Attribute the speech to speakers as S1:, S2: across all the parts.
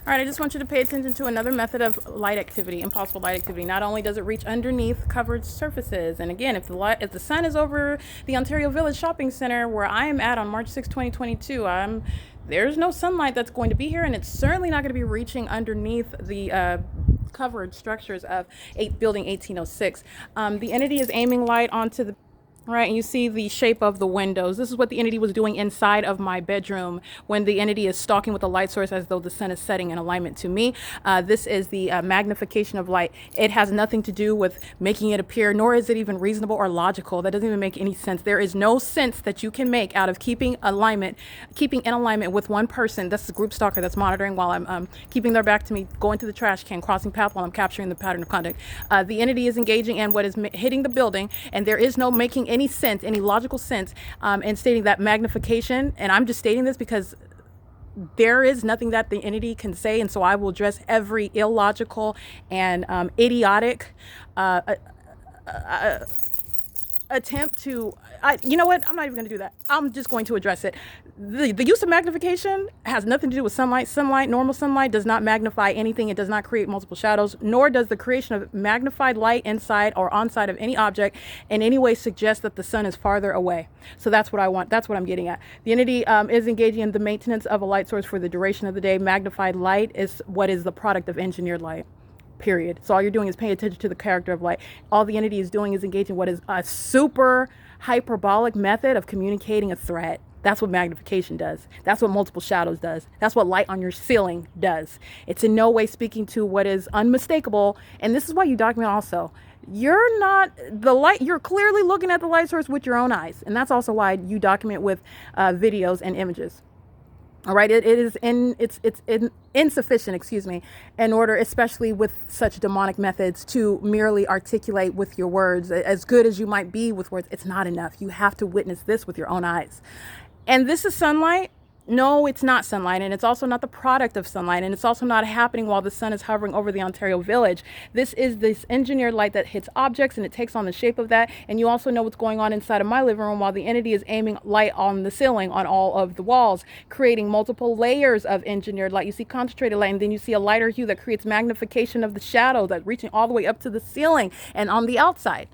S1: All right, I just want you to pay attention to another method of light activity, impossible light activity. Not only does it reach underneath covered surfaces, and again, if the sun is over the Ontario Village Shopping Center where I am at on March 6, 2022, there's no sunlight that's going to be here, and it's certainly not going to be reaching underneath the covered structures of building 1806. The entity is aiming light onto the right, and you see the shape of the windows. This is what the entity was doing inside of my bedroom when the entity is stalking with a light source as though the sun is setting in alignment to me. This is the magnification of light. It has nothing to do with making it appear, nor is it even reasonable or logical. That doesn't even make any sense. There is no sense that you can make out of keeping in alignment with one person. That's the group stalker that's monitoring while I'm keeping their back to me, going to the trash can, crossing path while I'm capturing the pattern of conduct. The entity is engaging in what is hitting the building, and there is no making any sense, any logical sense, in stating that magnification. And I'm just stating this because there is nothing that the entity can say, and so I will address every illogical and idiotic attempt to, you know what, I'm not even going to do that. I'm just going to address it. The use of magnification has nothing to do with sunlight. Normal sunlight does not magnify anything. It does not create multiple shadows, nor does the creation of magnified light inside or on side of any object in any way suggest that the sun is farther away. So that's what I want. That's what I'm getting at. The entity is engaging in the maintenance of a light source for the duration of the day. Magnified light is what is the product of engineered light. Period. So all you're doing is paying attention to the character of light. All the entity is doing is engaging what is a super hyperbolic method of communicating a threat. That's what magnification does. That's what multiple shadows does. That's what light on your ceiling does. It's in no way speaking to what is unmistakable. And this is why you document also. You're not the light. You're clearly looking at the light source with your own eyes. And that's also why you document with videos and images. All right, it's insufficient, excuse me, in order, especially with such demonic methods, to merely articulate with your words. As good as you might be with words, it's not enough. You have to witness this with your own eyes. And this is sunlight. No, it's not sunlight, and it's also not the product of sunlight, and it's also not happening while the sun is hovering over the Ontario Village. This is this engineered light that hits objects, and it takes on the shape of that. And you also know what's going on inside of my living room while the entity is aiming light on the ceiling, on all of the walls, creating multiple layers of engineered light. You see concentrated light, and then you see a lighter hue that creates magnification of the shadow that reaching all the way up to the ceiling and on the outside.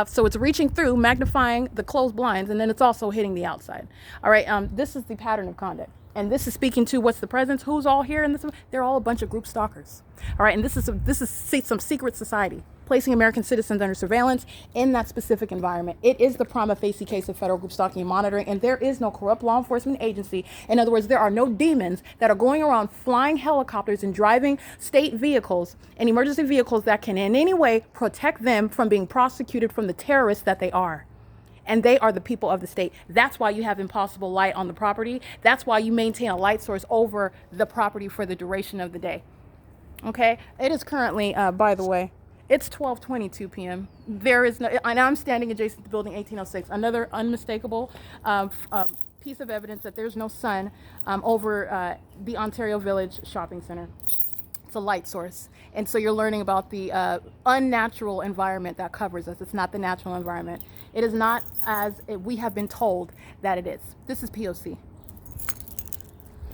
S1: So it's reaching through, magnifying the closed blinds, and then it's also hitting the outside. All right, this is the pattern of conduct. And this is speaking to what's the presence, who's all here in this. They're all a bunch of group stalkers. All right, and this is some secret society, placing American citizens under surveillance in that specific environment. It is the prima facie case of federal group stalking and monitoring, and there is no corrupt law enforcement agency. In other words, there are no demons that are going around flying helicopters and driving state vehicles and emergency vehicles that can in any way protect them from being prosecuted from the terrorists that they are. And they are the people of the state. That's why you have impossible light on the property. That's why you maintain a light source over the property for the duration of the day. Okay? It is currently, by the way, it's 12:22 p.m. There is no, and I'm standing adjacent to building 1806. Another unmistakable piece of evidence that there's no sun over the Ontario Village Shopping Center. It's a light source. And so you're learning about the unnatural environment that covers us. It's not the natural environment. It is not as we have been told that it is. This is P.O.C.